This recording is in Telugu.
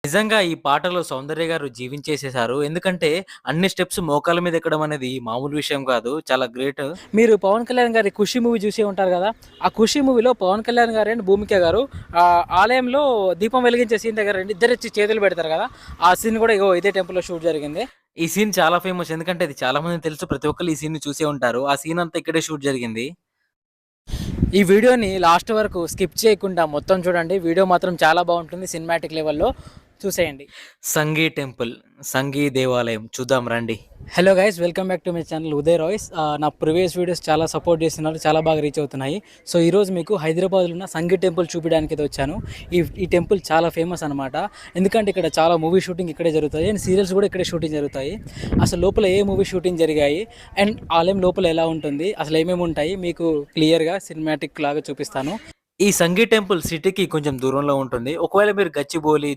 నిజంగా ఈ పాటలో సౌందర్య గారు జీవించేసేసారు. ఎందుకంటే అన్ని స్టెప్స్ మోకాళ్ళ మీద ఎక్కడం అనేది మామూలు విషయం కాదు. చాలా గ్రేట్. మీరు 'పవన్ కళ్యాణ్' గారి 'ఖుషి' మూవీ చూసే ఉంటారు కదా! ఆ 'ఖుషి' మూవీలో 'పవన్ కళ్యాణ్' గారు అండ్ 'భూమిక' గారు ఆలయంలో దీపం వెలిగించే సీన్ దగ్గర ఇద్దరొచ్చి చేతులు పెడతారు కదా! ఆ సీన్ కూడా ఇగో ఇదే టెంపుల్‌లో షూట్ జరిగింది. ఈ సీన్ చాలా ఫేమస్. ఎందుకంటే అది చాలా మందికి తెలుసు. ప్రతి ఒక్కళ్ళు ఈ సీన్‌ని చూసే ఉంటారు. ఆ సీన్ అంతా ఇక్కడే షూట్ జరిగింది. ఈ వీడియోని లాస్ట్ వరకు స్కిప్ చేయకుండా మొత్తం చూడండి. వీడియో మాత్రం చాలా బావుంటుంది. సినిమాటిక్ లెవెల్‌లో చూసేయండి. సంగీ టెంపుల్, సంగీ దేవాలయం చూద్దాం రండి. Hello guys, welcome back to my channel Uday Royce. నా ప్రీవియస్ వీడియోస్ చాలా సపోర్ట్ చేస్తున్నారు, చాలా బాగా రీచ్ అవుతున్నాయి. సో ఈరోజు మీకు హైదరాబాద్లో ఉన్న సంగీ టెంపుల్ చూపించడానికి అయితే వచ్చాను. ఈ టెంపుల్ చాలా ఫేమస్ అనమాట. ఎందుకంటే ఇక్కడ చాలా మూవీ షూటింగ్ ఇక్కడే జరుగుతాయి అండ్ సీరియల్స్ కూడా ఇక్కడే షూటింగ్ జరుగుతాయి. అసలు లోపల ఏ మూవీ షూటింగ్ జరిగాయి అండ్ ఆలయం లోపల ఎలా ఉంటుంది, అసలు ఏమేమి ఉంటాయి మీకు క్లియర్గా సినిమాటిక్ లాగా చూపిస్తాను. ఈ సంగీ టెంపుల్ సిటీకి కొంచెం దూరంలో ఉంటుంది. ఒకవేళ మీరు గచ్చిబౌలి,